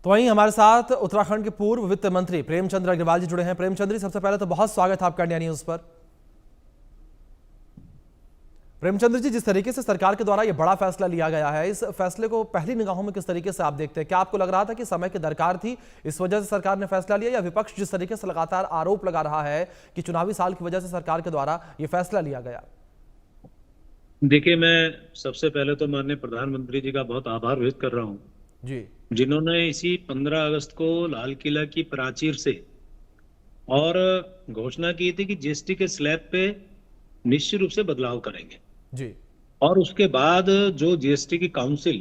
तो वहीं हमारे साथ उत्तराखंड के पूर्व वित्त मंत्री प्रेमचंद अग्रवाल जी जुड़े हैं। प्रेमचंद जी, सबसे पहले तो बहुत स्वागत है आपका इंडिया न्यूज पर। प्रेमचंद्र जी, जिस तरीके से सरकार के द्वारा ये बड़ा फैसला लिया गया है, इस फैसले को पहली निगाहों में किस तरीके से आप देखते हैं? क्या आपको लग रहा था कि समय की दरकार थी, इस वजह से सरकार ने फैसला लिया, या विपक्ष जिस तरीके से लगातार आरोप लगा रहा है कि चुनावी साल की वजह से सरकार के द्वारा ये फैसला लिया गया? देखिए, मैं सबसे पहले तो माननीय प्रधानमंत्री जी का बहुत आभार व्यक्त कर रहा हूँ, जी जिन्होंने इसी 15 अगस्त को लाल किला की प्राचीर से और घोषणा की थी कि जीएसटी के स्लैब पे निश्चित रूप से बदलाव करेंगे। जी और उसके बाद जो जीएसटी की काउंसिल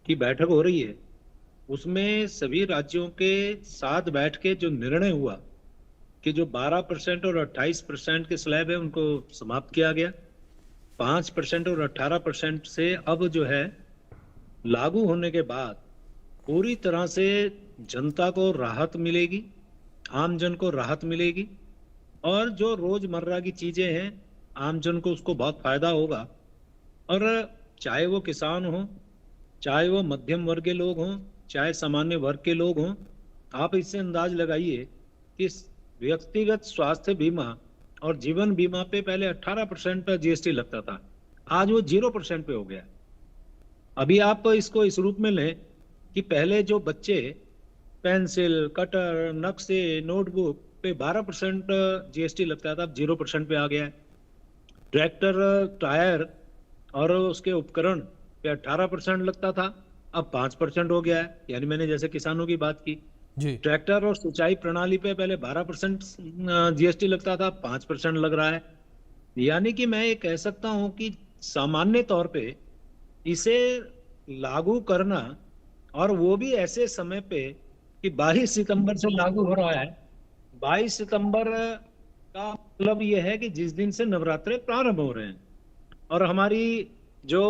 की बैठक हो रही है, उसमें सभी राज्यों के साथ बैठ के जो निर्णय हुआ कि जो 12% और 28% के स्लैब है उनको समाप्त किया गया। 5% और 18% से अब जो है लागू होने के बाद पूरी तरह से जनता को राहत मिलेगी, आम जन को राहत मिलेगी, और जो रोजमर्रा की चीजें हैं आम जन को उसको बहुत फायदा होगा। और चाहे वो किसान हो, चाहे वो मध्यम वर्ग के लोग हों, चाहे सामान्य वर्ग के लोग हों, आप इससे अंदाज लगाइए कि व्यक्तिगत स्वास्थ्य बीमा और जीवन बीमा पे पहले 18% पर जीएसटी लगता था, आज वो 0% पे हो गया। अभी आप इसको इस रूप में लें कि पहले जो बच्चे पेंसिल, कटर, नक्शे, नोटबुक पे 12% जीएसटी लगता था, अब 0% पे आ गया है। ट्रैक्टर, टायर और उसके उपकरण पे 18% लगता था, अब 5% हो गया है। यानी मैंने जैसे किसानों की बात की, जी ट्रैक्टर और सिंचाई प्रणाली पे पहले 12% जीएसटी लगता था, 5% लग रहा है। यानी कि मैं ये कह सकता हूं कि सामान्य तौर पे इसे लागू करना, और वो भी ऐसे समय पे कि 22 सितंबर से लागू हो रहा है। 22 सितंबर का मतलब ये है कि जिस दिन से नवरात्रे प्रारंभ हो रहे हैं, और हमारी जो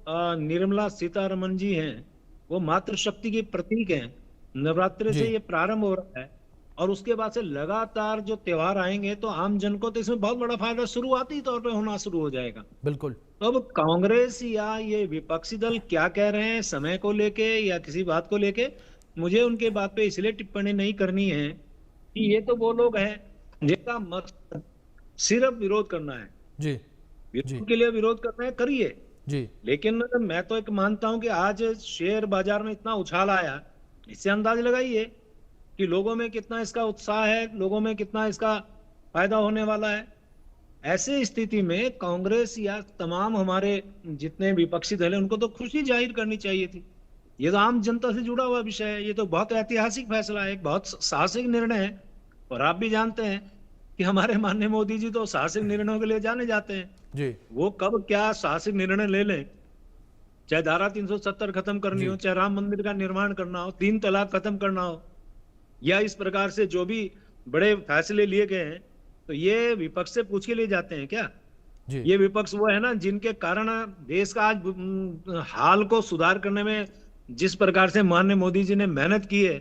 निर्मला सीतारमन जी हैं, वो मातृशक्ति की प्रतीक हैं। नवरात्रे से जी ये प्रारंभ हो रहा है, और उसके बाद से लगातार जो त्योहार आएंगे तो आम जन को तो इसमें बहुत बड़ा फायदा शुरुआती तौर पे होना शुरू हो जाएगा। बिल्कुल। तो अब कांग्रेस या ये विपक्षी दल क्या कह रहे हैं समय को लेके या किसी बात को लेके, मुझे उनके बात पे इसलिए टिप्पणी नहीं करनी है कि ये तो वो लोग हैं जिनका मकसद सिर्फ विरोध करना है। जी जी विरोध के लिए विरोध करना है, करिए। जी लेकिन मैं तो एक मानता हूं कि आज शेयर बाजार में इतना उछाल आया, इससे अंदाज लगाइए कि लोगों में कितना इसका उत्साह है, लोगों में कितना इसका फायदा होने वाला है। ऐसे स्थिति में कांग्रेस या तमाम हमारे जितने विपक्षी दल हैं उनको तो खुशी जाहिर करनी चाहिए थी। ये तो आम जनता से जुड़ा हुआ विषय है, ये तो बहुत ऐतिहासिक फैसला है, एक बहुत साहसिक निर्णय है। और आप भी जानते हैं कि हमारे माननीय मोदी जी तो साहसिक निर्णयों के लिए जाने जाते हैं। जी वो कब क्या साहसिक निर्णय ले लें, चाहे धारा 370 खत्म करनी हो, जी चाहे राम मंदिर का निर्माण करना हो, 3 तलाक खत्म करना हो, या इस प्रकार से जो भी बड़े फैसले लिए गए हैं, तो ये विपक्ष से पूछ के लिए जाते हैं क्या? जी ये विपक्ष वो है ना जिनके कारण देश का आज हाल को सुधार करने में जिस प्रकार से माननीय मोदी जी ने मेहनत की है,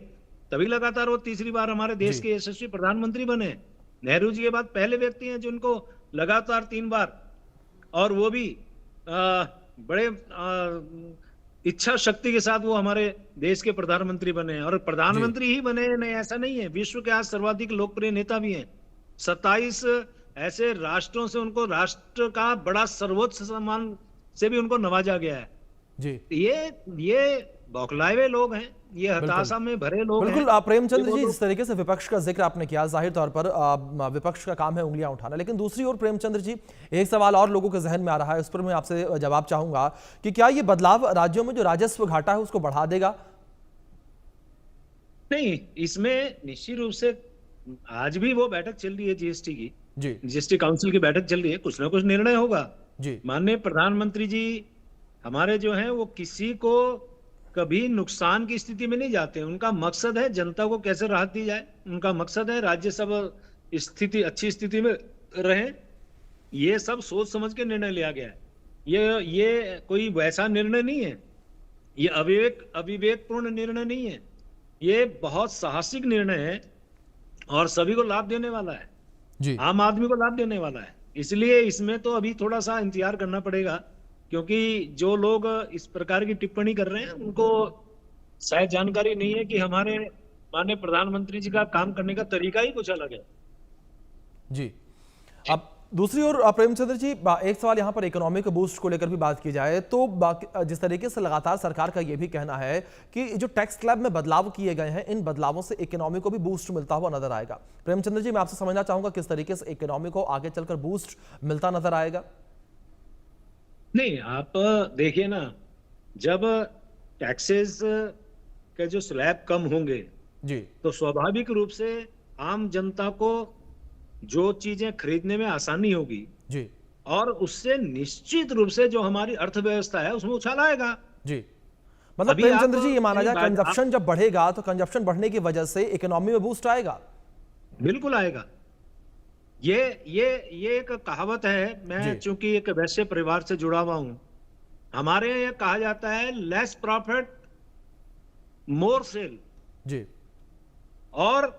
तभी लगातार वो तीसरी बार हमारे देश जी के यशस्वी प्रधानमंत्री बने। नेहरू जी के बाद पहले व्यक्ति हैं जिनको लगातार 3 बार, और वो भी बड़े इच्छा शक्ति के साथ वो हमारे देश के प्रधानमंत्री बने हैं। और जी प्रधानमंत्री ही बने नहीं ऐसा नहीं है, विश्व के आज सर्वाधिक लोकप्रिय नेता भी हैं। 27 ऐसे राष्ट्रों से उनको राष्ट्र का बड़ा सर्वोच्च सम्मान से भी उनको नवाजा गया है। जी ये बौखलाए हुए लोग हैं, ये बिल्कुल हताशा में भरे लोग हैं। बिल्कुल। ये प्रेमचंद्र वो जी, जिस लोग तरीके से विपक्ष का जिक्र आपने किया, जाहिर तौर पर विपक्ष का काम है उंगलियां उठाना, लेकिन दूसरी ओर प्रेमचंद्र जी, एक सवाल और लोगों के जहन में आ रहा है, उस पर मैं आपसे जवाब चाहूंगा कि क्या ये बदलाव राज्यों में जो राजस्व घाटा है उसको बढ़ा देगा? नहीं, इसमें निश्चित रूप से आज भी वो बैठक चल रही है जीएसटी की, जी जीएसटी काउंसिल की बैठक चल रही है, कुछ ना कुछ निर्णय होगा। जी माननीय प्रधानमंत्री जी हमारे जो हैं वो किसी को कभी नुकसान की स्थिति में नहीं जाते। उनका मकसद है जनता को कैसे राहत दी जाए, उनका मकसद है राज्य सब स्थिति अच्छी स्थिति में रहे। ये सब सोच समझ के निर्णय लिया गया है। ये कोई वैसा निर्णय नहीं है, ये अविवेकपूर्ण निर्णय नहीं है, ये बहुत साहसिक निर्णय है और सभी को लाभ देने वाला है, जी आम आदमी को लाभ देने वाला है। इसलिए इसमें तो अभी थोड़ा सा इंतजार करना पड़ेगा, क्योंकि जो लोग इस प्रकार की टिप्पणी कर रहे हैं उनको शायद जानकारी नहीं है कि हमारे माननीय प्रधानमंत्री जी का काम करने का तरीका ही कुछ अलग है। जी। अब दूसरी ओर प्रेमचंद्र जी, एक सवाल यहां पर इकोनॉमिक बूस्ट को लेकर भी बात की जाए तो जिस तरीके से लगातार सरकार का यह भी कहना है कि जो टैक्स स्लैब में बदलाव किए गए हैं, इन बदलावों से इकोनॉमी को भी बूस्ट मिलता हुआ नजर आएगा। प्रेमचंद्र जी, मैं आपसे समझना चाहूंगा किस तरीके से इकोनॉमी को आगे चलकर बूस्ट मिलता नजर आएगा। नहीं, आप देखिए ना, जब टैक्सेस के जो स्लैब कम होंगे जी तो स्वाभाविक रूप से आम जनता को जो चीजें खरीदने में आसानी होगी जी और उससे निश्चित रूप से जो हमारी अर्थव्यवस्था है उसमें उछाल आएगा। जी। मतलब अभी प्रेमचंद्र आप जी, ये माना जाए आप कंजप्शन जब बढ़ेगा तो कंजप्शन बढ़ने की वजह से इकोनॉमी में बूस्ट आएगा। बिल्कुल आएगा। ये एक कहावत है, मैं जी चूंकि एक वैश्य परिवार से जुड़ा हुआ हूं, हमारे यहाँ यह कहा जाता है लेस प्रॉफिट मोर सेल। जी और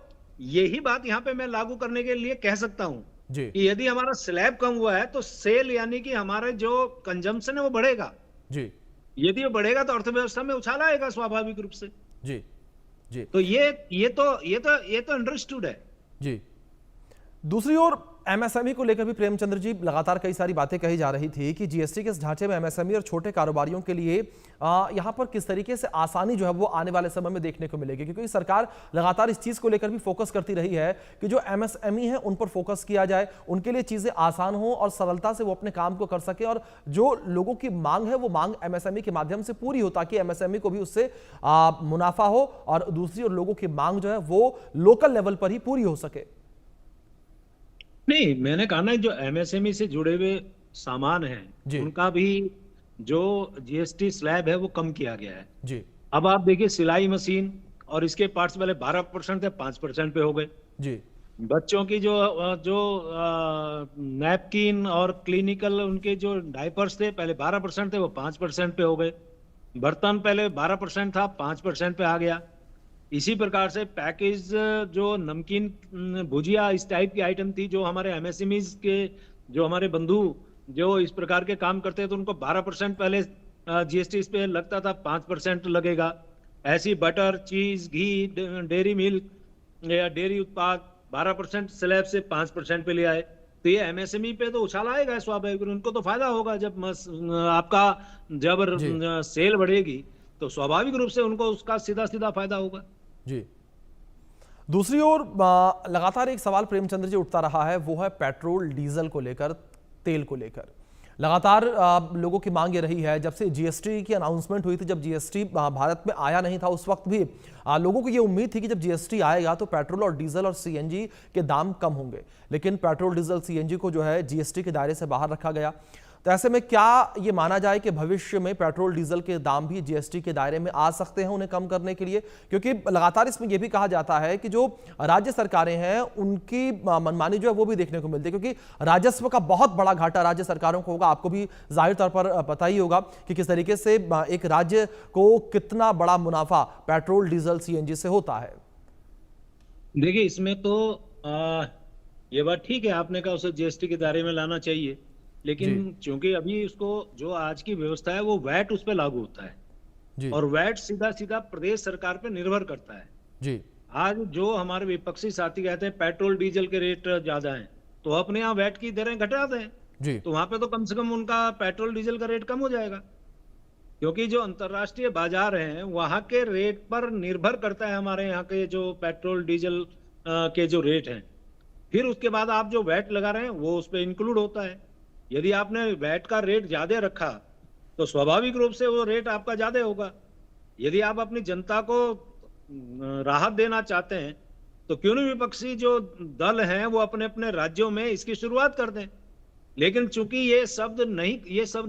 यही बात यहाँ पे मैं लागू करने के लिए कह सकता हूं जी कि यदि हमारा स्लैब कम हुआ है तो सेल यानी कि हमारे जो कंजम्पशन है वो बढ़ेगा। जी यदि वो बढ़ेगा तो अर्थव्यवस्था में उछाल आएगा स्वाभाविक रूप से। जी जी तो ये तो अंडरस्टूड है। जी। दूसरी ओर एमएसएमई को लेकर भी प्रेमचंद्र जी लगातार कई सारी बातें कही जा रही थी कि जीएसटी के इस ढांचे में एमएसएमई और छोटे कारोबारियों के लिए यहां पर किस तरीके से आसानी जो है वो आने वाले समय में देखने को मिलेगी, क्योंकि सरकार लगातार इस चीज को लेकर भी फोकस करती रही है कि जो एमएसएमई है उन पर फोकस किया जाए, उनके लिए चीजें आसान हो और सरलता से वो अपने काम को कर सके, और जो लोगों की मांग है वो मांग एमएसएमई के माध्यम से पूरी हो ताकि एमएसएमई को भी उससे मुनाफा हो और दूसरी ओर लोगों की मांग जो है वो लोकल लेवल पर ही पूरी हो सके। नहीं, मैंने कहा ना, जो एमएसएमई से जुड़े हुए सामान हैं उनका भी जो जीएसटी स्लैब है वो कम किया गया है। जी अब आप देखिए, सिलाई मशीन और इसके पार्ट्स पहले 12% थे, 5% पे हो गए। जी बच्चों की जो जो नैपकिन और क्लिनिकल उनके जो डायपर्स थे पहले 12% थे, वो 5% पे हो गए। बर्तन पहले 12% था, 5% पे आ गया। इसी प्रकार से पैकेज जो नमकीन, भुजिया, इस टाइप की आइटम थी, जो हमारे एमएसएमईज के जो हमारे बंधु जो इस प्रकार के काम करते हैं तो उनको 12% पहले जीएसटी इस पे लगता था, 5% लगेगा। ऐसी बटर, चीज, घी, डेयरी मिल्क या डेयरी उत्पाद 12% स्लैब से 5% पे ले आए। तो ये एमएसएमई पे तो उछाल आएगा स्वाभाविक, उनको तो फायदा होगा। जब आपका जब जी सेल बढ़ेगी तो स्वाभाविक रूप से उनको उसका सीधा सीधा फायदा होगा। जी। दूसरी ओर लगातार एक सवाल प्रेमचंद्र जी उठता रहा है, वो है पेट्रोल डीजल को लेकर, तेल को लेकर। लगातार लोगों की मांग ये रही है, जब से जीएसटी की अनाउंसमेंट हुई थी, जब जीएसटी भारत में आया नहीं था उस वक्त भी लोगों को ये उम्मीद थी कि जब जीएसटी आएगा तो पेट्रोल और डीजल और सीएनजी के दाम कम होंगे, लेकिन पेट्रोल, डीजल, सीएनजी को जो है जीएसटी के दायरे से बाहर रखा गया। तो ऐसे में क्या ये माना जाए कि भविष्य में पेट्रोल डीजल के दाम भी जीएसटी के दायरे में आ सकते हैं उन्हें कम करने के लिए? क्योंकि लगातार इसमें यह भी कहा जाता है कि जो राज्य सरकारें हैं उनकी मनमानी जो है वो भी देखने को मिलती है, क्योंकि राजस्व का बहुत बड़ा घाटा राज्य सरकारों को होगा। आपको भी जाहिर तौर पर पता ही होगा कि किस तरीके से एक राज्य को कितना बड़ा मुनाफा पेट्रोल, डीजल, सीएनजी से होता है। देखिए, इसमें तो ये बात ठीक है आपने कहा, उसे जीएसटी के दायरे में लाना चाहिए, लेकिन चूंकि अभी उसको जो आज की व्यवस्था है वो वैट उस पर लागू होता है जी और वैट सीधा सीधा प्रदेश सरकार पे निर्भर करता है। जी आज जो हमारे विपक्षी साथी कहते हैं पेट्रोल डीजल के रेट ज्यादा हैं, तो अपने यहाँ वैट की दरें घटा दें, जी तो वहां पे तो कम से कम उनका पेट्रोल डीजल का रेट कम हो जाएगा। क्योंकि जो अंतरराष्ट्रीय बाजार हैं वहां के रेट पर निर्भर करता है हमारे यहाँ के जो पेट्रोल डीजल के जो रेट हैं। फिर उसके बाद आप जो वैट लगा रहे हैं वो उस पर इंक्लूड होता है। यदि आपने वैट का रेट ज्यादा रखा तो स्वाभाविक रूप से वो रेट आपका ज्यादा होगा। यदि आप अपनी जनता को राहत देना चाहते हैं तो क्यों नहीं विपक्षी जो दल हैं वो अपने अपने राज्यों में इसकी शुरुआत कर दें। लेकिन चूंकि ये सब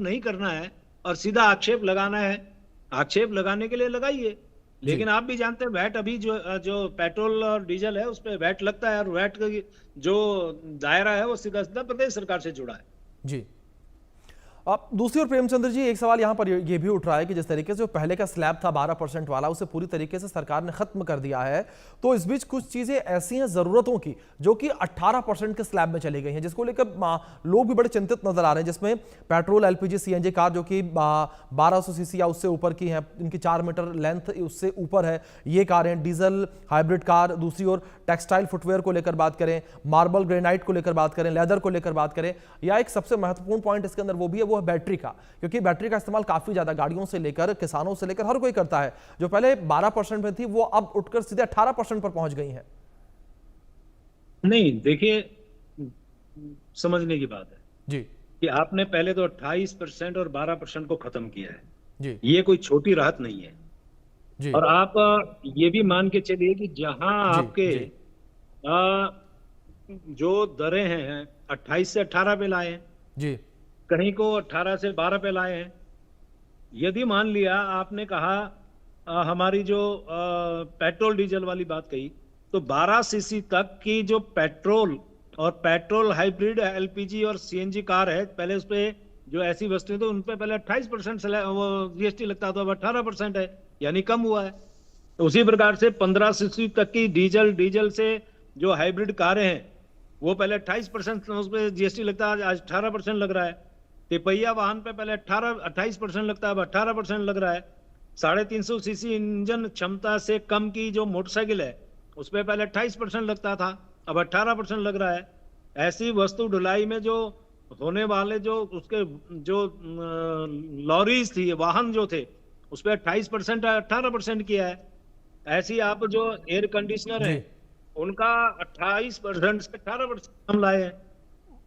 नहीं करना है और सीधा आक्षेप लगाना है, आक्षेप लगाने के लिए लगाइए, लेकिन आप भी जानते हैं वैट अभी जो पेट्रोल और डीजल है उस पर वैट लगता है और वैट का जो दायरा है वो सीधा सीधा प्रदेश सरकार से जुड़ा है। जी। अब दूसरी ओर प्रेमचंद्र जी, एक सवाल यहाँ पर ये भी उठ रहा है कि जिस तरीके से जो पहले का स्लैब था 12% वाला, उसे पूरी तरीके से सरकार ने खत्म कर दिया है। तो इस बीच कुछ चीजें ऐसी हैं जरूरतों की जो कि 18% के स्लैब में चली गई हैं, जिसको लेकर लोग भी बड़े चिंतित नजर आ रहे हैं। जिसमें पेट्रोल, एलपीजी, सीएनजी कार जो कि 1200 सीसी या उससे ऊपर की हैं, इनकी 4 मीटर लेंथ उससे ऊपर है, ये कारें, डीजल हाइब्रिड कार। दूसरी ओर टेक्सटाइल फुटवेयर को लेकर बात करें, मार्बल ग्रेनाइट को लेकर बात करें, लेदर को लेकर बात करें, या एक सबसे महत्वपूर्ण पॉइंट इसके अंदर वो भी है, वो है बैटरी का। क्योंकि बैटरी का इस्तेमाल काफी ज्यादा गाड़ियों से लेकर किसानों से लेकर हर कोई करता है। जो पहले 12% में थी वो अब उठकर सीधे 18% पर पहुंच गई है। नहीं, देखिए, समझने की बात है जी कि आपने पहले तो 28% और 12% को खत्म किया है। जी ये कोई छोटी राहत नहीं है। जी और आप ये भी मान के चलिए कि जहां जी आपके जी जो दरें हैं 28 से 18 पे लाए हैं, जी कहीं को 18 से 12 पे लाए हैं। यदि मान लिया आपने कहा हमारी जो पेट्रोल डीजल वाली बात कही, तो 12 सीसी तक की जो पेट्रोल और पेट्रोल हाइब्रिड एलपीजी और सीएनजी कार है, पहले उस पे जो ऐसी वस्तुएं तो उन पे पहले 28% वो जीएसटी लगता था, अब 18% है, यानी कम हुआ है। तो उसी प्रकार से 15 सीसी तक की डीजल से जो हाइब्रिड कारें हैं, वो पहले 28% उस पर जीएसटी लगता है, आज 18% लग रहा है। तिपहिया वाहन पे पहले 28% लगता है, अब 18% लग रहा है। 350 सीसी इंजन क्षमता से कम की जो मोटरसाइकिल है, उस पर पहले 28% लगता था, अब 18% लग रहा है। ऐसी वस्तु ढुलाई में जो होने वाले जो उसके जो लॉरीज थी, वाहन जो थे, उस पर 28% 18% किया है। ऐसी आप जो एयर कंडीशनर है, जी उनका 28% से 18% हम लाए हैं।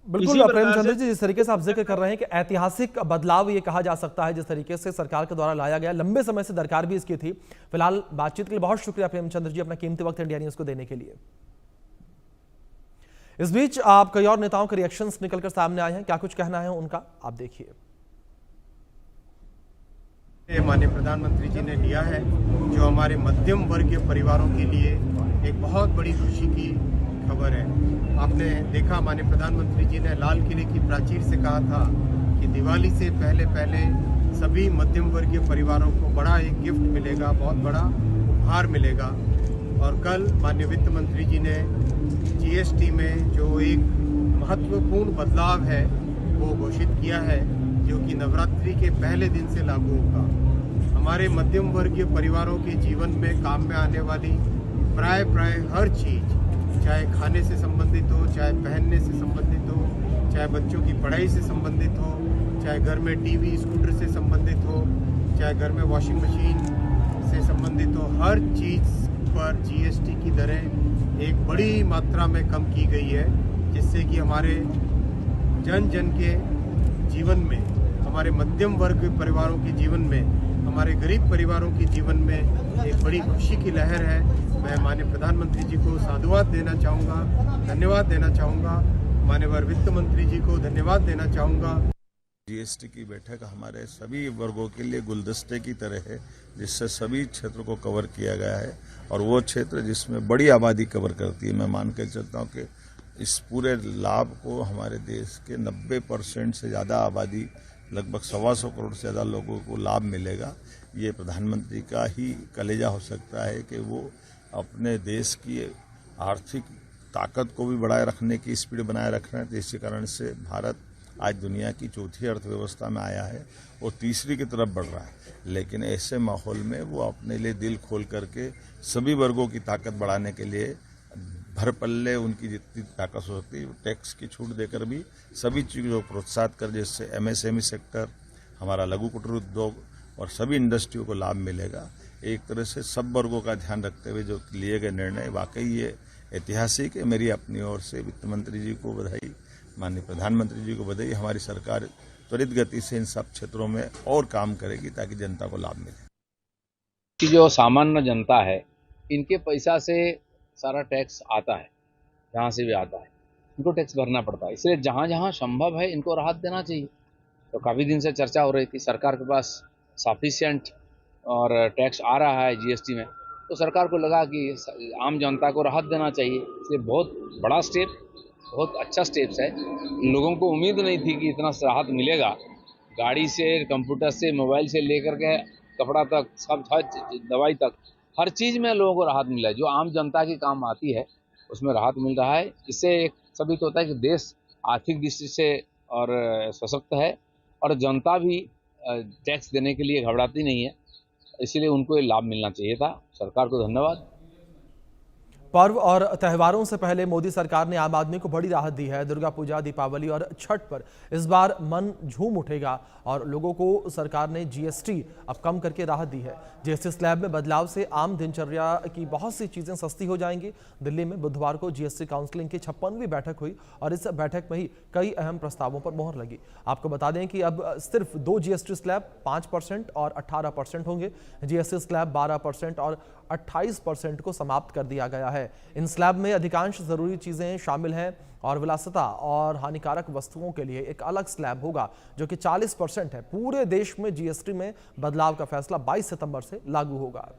इसी बिल्कुल प्रकार प्रेमचंद्र से जी, जिस तरीके से आप जिक्र कर रहे हैं कि ऐतिहासिक बदलाव ये कहा जा सकता है जिस तरीके से सरकार के द्वारा लाया गया, लंबे समय से दरकार भी इसकी थी। फिलहाल बातचीत के लिए बहुत शुक्रिया प्रेमचंद्र जी, अपना कीमती वक्त इंडिया न्यूज को देने के लिए। इस बीच आप कई और नेताओं के रिएक्शंस निकलकर सामने आए हैं, क्या कुछ कहना है उनका, आप देखिए। माननीय प्रधानमंत्री जी ने लिया है, जो हमारे मध्यम वर्गीय परिवारों के लिए एक बहुत बड़ी खुशी की खबर है। आपने देखा, माननीय प्रधानमंत्री जी ने लाल किले की प्राचीर से कहा था कि दिवाली से पहले पहले सभी मध्यम वर्गीय परिवारों को बड़ा एक गिफ्ट मिलेगा, बहुत बड़ा उपहार मिलेगा। और कल माननीय वित्त मंत्री जी ने जीएसटी में जो एक महत्वपूर्ण बदलाव है वो घोषित किया है, जो कि नवरात्रि के पहले दिन से लागू होगा। हमारे मध्यम वर्गीय परिवारों के जीवन में काम में आने वाली प्राय हर चीज़, चाहे खाने से संबंधित हो, चाहे पहनने से संबंधित हो, चाहे बच्चों की पढ़ाई से संबंधित हो, चाहे घर में टीवी स्कूटर से संबंधित हो, चाहे घर में वॉशिंग मशीन से संबंधित हो, हर चीज़ पर जीएसटी की दरें एक बड़ी मात्रा में कम की गई है, जिससे कि हमारे जन जन के जीवन में, हमारे मध्यम वर्ग परिवारों के जीवन में, हमारे गरीब परिवारों के जीवन में एक बड़ी खुशी की लहर है। मैं माननीय प्रधानमंत्री जी को साधुवाद देना चाहूँगा, धन्यवाद देना चाहूँगा। माननीय वित्त मंत्री जी को धन्यवाद देना चाहूँगा। जीएसटी की बैठक हमारे सभी वर्गों के लिए गुलदस्ते की तरह है, जिससे सभी क्षेत्रों को कवर किया गया है। और वो क्षेत्र जिसमें बड़ी आबादी कवर करती है, मैं मान कर चलता हूँ कि इस पूरे लाभ को हमारे देश के 90% से ज़्यादा आबादी, लगभग 125 करोड़ से ज़्यादा लोगों को लाभ मिलेगा। ये प्रधानमंत्री का ही कलेजा हो सकता है कि वो अपने देश की आर्थिक ताकत को भी बढ़ाए रखने की स्पीड बनाए रख रहे हैं। तो इसी कारण से भारत आज दुनिया की चौथी अर्थव्यवस्था में आया है और तीसरी की तरफ बढ़ रहा है। लेकिन ऐसे माहौल में वो अपने लिए दिल खोल करके सभी वर्गों की ताकत बढ़ाने के लिए भर पल्ले उनकी जितनी ताकत हो सकती है, टैक्स की छूट देकर भी सभी चीज़ों को प्रोत्साहित कर, जैसे एमएसएमई सेक्टर, हमारा लघु कुटीर उद्योग और सभी इंडस्ट्रियों को लाभ मिलेगा। एक तरह से सब वर्गों का ध्यान रखते हुए जो लिए गए निर्णय वाकई ये ऐतिहासिक है। मेरी अपनी ओर से वित्त मंत्री जी को बधाई, माननीय प्रधानमंत्री जी को बधाई। हमारी सरकार त्वरित गति से इन सब क्षेत्रों में और काम करेगी ताकि जनता को लाभ मिले। कि जो सामान्य जनता है, इनके पैसा से सारा टैक्स आता है, जहाँ से भी आता है इनको टैक्स भरना पड़ता है। इसलिए जहाँ जहाँ संभव है इनको राहत देना चाहिए। तो काफ़ी दिन से चर्चा हो रही थी, सरकार के पास सफिशिएंट और टैक्स आ रहा है जीएसटी में, तो सरकार को लगा कि आम जनता को राहत देना चाहिए। इसलिए बहुत बड़ा स्टेप, बहुत अच्छा स्टेप्स है। लोगों को उम्मीद नहीं थी कि इतना राहत मिलेगा। गाड़ी से, कंप्यूटर से, मोबाइल से लेकर के कपड़ा तक, सब हर दवाई तक, हर चीज़ में लोगों को राहत मिला है। जो आम जनता के काम आती है उसमें राहत मिल रहा है। इससे एक साबित होता है कि देश आर्थिक दृष्टि से और सशक्त है और जनता भी टैक्स देने के लिए घबराती नहीं है। इसीलिए उनको ये लाभ मिलना चाहिए था। सरकार को धन्यवाद। पर्व और त्योहारों से पहले मोदी सरकार ने आम आदमी को बड़ी राहत दी है। दुर्गा पूजा, दीपावली और छठ पर इस बार मन झूम उठेगा और लोगों को सरकार ने जीएसटी अब कम करके राहत दी है। जीएसटी स्लैब में बदलाव से आम दिनचर्या की बहुत सी चीजें सस्ती हो जाएंगी। दिल्ली में बुधवार को जीएसटी काउंसिलिंग की 56वीं बैठक हुई और इस बैठक में ही कई अहम प्रस्तावों पर मोहर लगी। आपको बता दें कि अब सिर्फ 2 जीएसटी स्लैब 5% और 18% होंगे। जीएसटी स्लैब 12% और 28% को समाप्त कर दिया गया है। इन स्लैब में अधिकांश जरूरी चीजें शामिल हैं और विलासिता और हानिकारक वस्तुओं के लिए एक अलग स्लैब होगा जो कि 40% है। पूरे देश में जीएसटी में बदलाव का फैसला 22 सितंबर से लागू होगा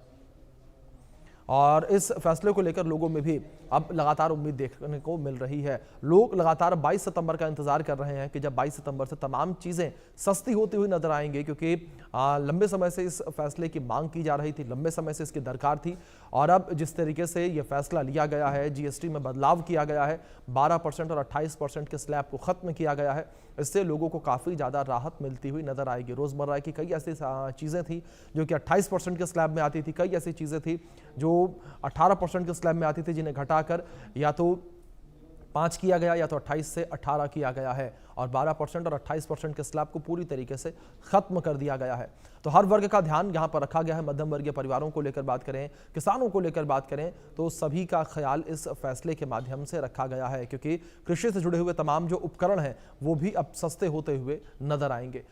और इस फैसले को लेकर लोगों में भी अब लगातार उम्मीद देखने को मिल रही है। लोग लगातार 22 सितंबर का इंतजार कर रहे हैं कि जब 22 सितंबर से तमाम चीज़ें सस्ती होती हुई नजर आएंगी, क्योंकि लंबे समय से इस फैसले की मांग की जा रही थी, लंबे समय से इसकी दरकार थी और अब जिस तरीके से यह फैसला लिया गया है, जीएसटी में बदलाव किया गया है, 12% और 28% के स्लैब को खत्म किया गया है, इससे लोगों को काफ़ी ज़्यादा राहत मिलती हुई नजर आएगी। रोज़मर्रा की कई ऐसी चीज़ें थी जो कि 28% के स्लैब में आती थी, कई ऐसी चीज़ें थी जो 18% के स्लैब में आती थी, जिन्हें घटाकर या तो 5 किया गया या तो 28 से 18 किया गया है और 12% और 28% के स्लैब को पूरी तरीके से खत्म कर दिया गया है। तो हर वर्ग का ध्यान यहां पर रखा गया है। मध्यम वर्गीय परिवारों को लेकर बात करें, किसानों को लेकर बात करें, तो सभी का ख्याल इस फैसले के माध्यम से रखा गया है, क्योंकि कृषि से जुड़े हुए तमाम जो उपकरण हैं वो भी अब सस्ते होते हुए नजर आएंगे।